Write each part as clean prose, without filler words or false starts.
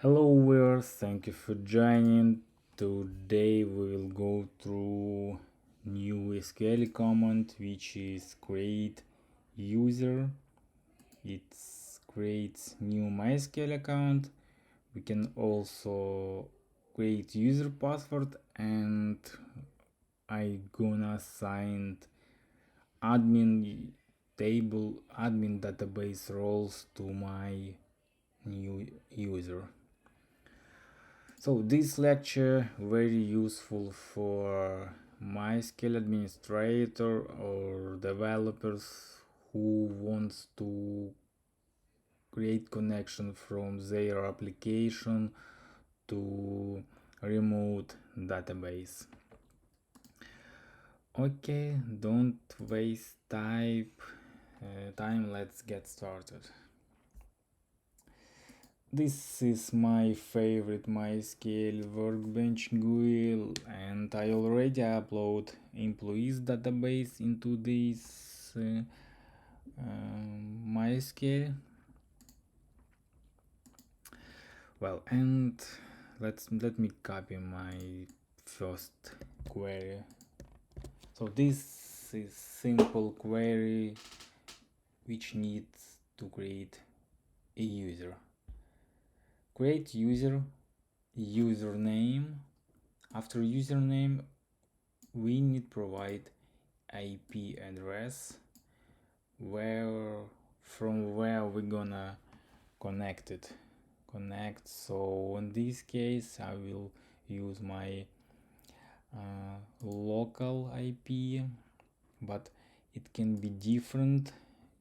Hello viewers, thank you for joining. Today we will go through new SQL command which is create user. It creates new MySQL account. We can also create user password and I gonna assign admin database roles to my new user. So this lecture very useful for MySQL administrator or developers who wants to create connection from their application to remote database. Okay, don't waste time. Let's get started. This is my favorite MySQL workbench GUI and I already upload employees database into this MySQL. Well, and let me copy my first query. So this is simple query which needs to create a user. Create user, username. After username, we need provide IP address from where we're gonna connect. So in this case, I will use my local IP, but it can be different.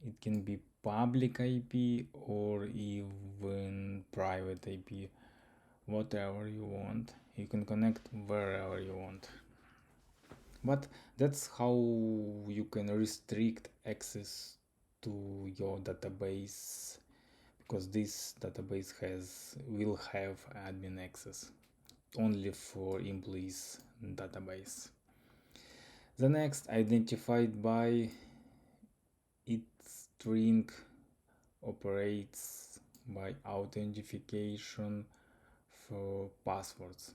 It can be public IP or even private IP, whatever you want. You can connect wherever you want, but that's how you can restrict access to your database, because this database will have admin access only for employees database. The next, identified by its string, operates by authentication for passwords.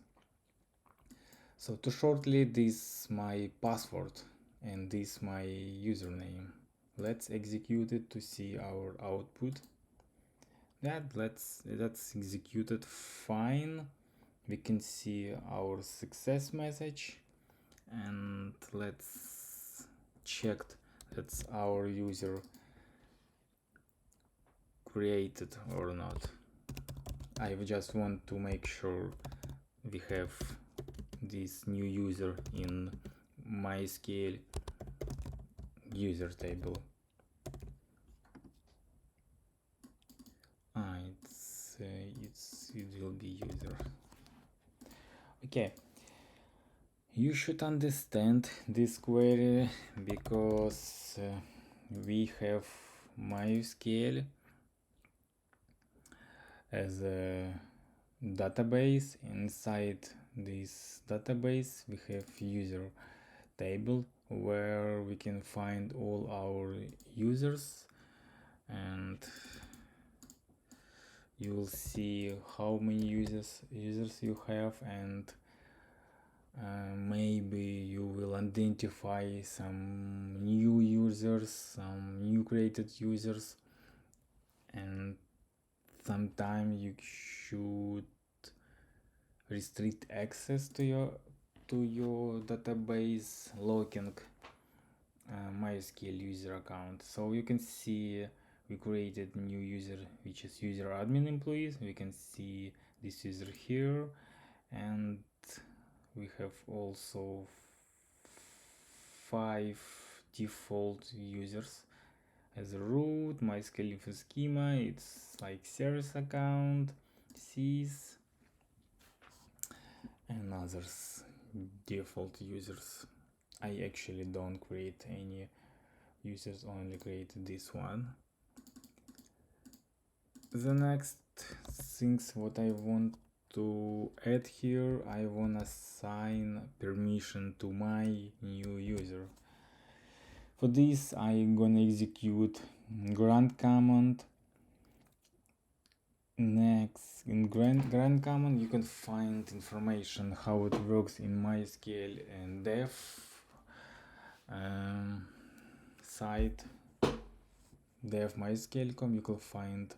So to shortly, this my password and this my username. Let's execute it to see our output. That's executed fine. We can see our success message, and let's check that our user created or not. I just want to make sure we have this new user in MySQL user table. It will be user. Okay, you should understand this query because we have MySQL as a database. Inside this database we have user table where we can find all our users, and you will see how many users you have, and maybe you will identify some new users, some new created users, and sometime you should restrict access to your database locking MySQL user account. So you can see we created new user which is user admin employees. We can see this user here, and we have also 5 default users as a root. MySQL info schema, it's like service account, sys, and others default users. I actually don't create any users, only create this one. The next things what I want to add here, I want to assign permission to my new user. For this I'm gonna execute grant command next, in Grand Common, you can find information how it works in MySQL and dev site, dev MySQL.com. You can find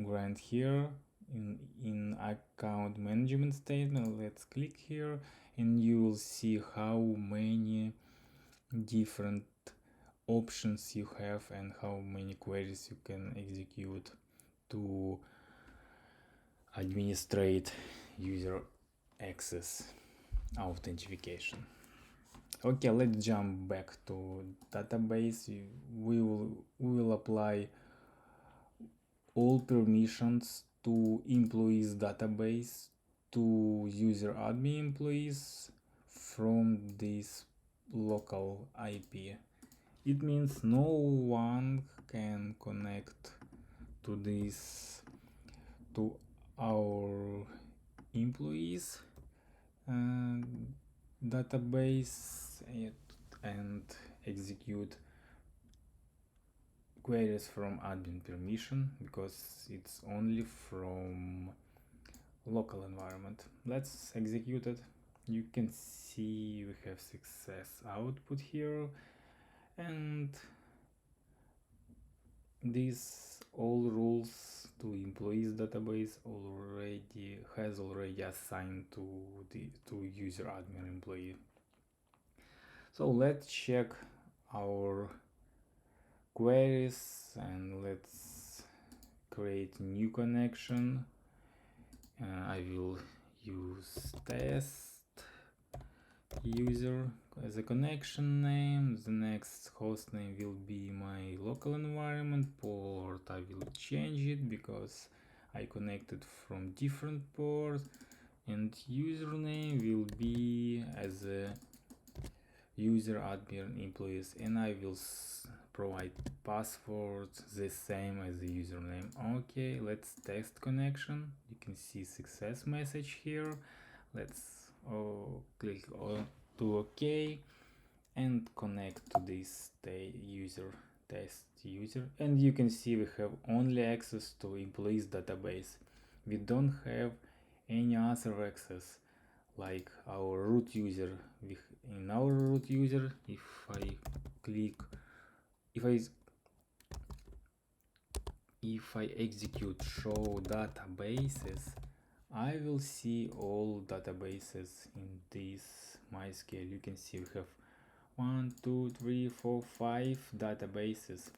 Grand here in account management statement. Let's click here and you will see how many different options you have and how many queries you can execute to administrate user access authentication. Okay, let's jump back to database. We will apply all permissions to employees database to user admin employees from this local IP. It means no one can connect to this, to our employees database and execute queries from admin permission, because it's only from local environment. Let's execute it. You can see we have success output here, and these all rules to employees database has already assigned to user admin employee. So let's check our queries and let's create new connection. I will use test user as a connection name. The next host name will be my local environment. Port I will change it because I connected from different ports, and username will be as a user admin employees, and I will provide password the same as the username. Okay, let's test connection. You can see success message here. Let's click to OK and connect to this test user, and you can see we have only access to employees database. We don't have any other access like our root user. In our root user, if I execute show databases, I will see all databases in this MySQL. You can see we have 1, 2, 3, 4, 5 databases.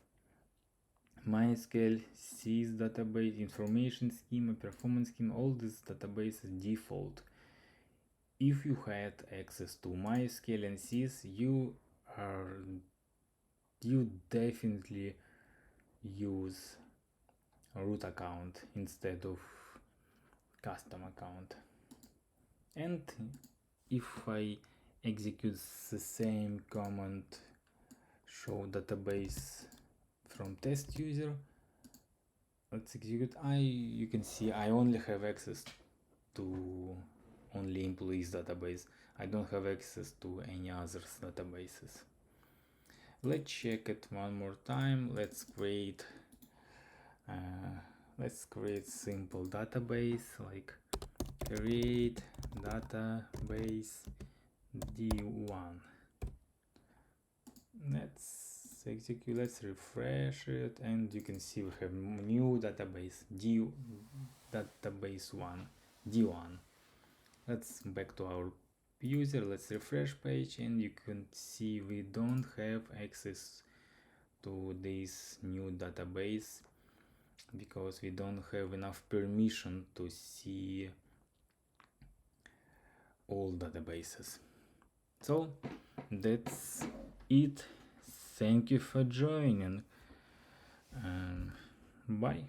MySQL, SYS database, information schema, performance schema, all these databases default. If you had access to MySQL and SYS, you definitely use a root account instead of custom account. And if I execute the same command show database from test user, let's execute. You can see I only have access to only employees database. I don't have access to any others databases. Let's check it one more time. Let's create simple database, like create database d1. Let's execute, let's refresh it, and you can see we have new database database 1 d1. Let's back to our user. Let's refresh page, and you can see we don't have access to this new database because we don't have enough permission to see all databases. So that's it. Thank you for joining. Bye.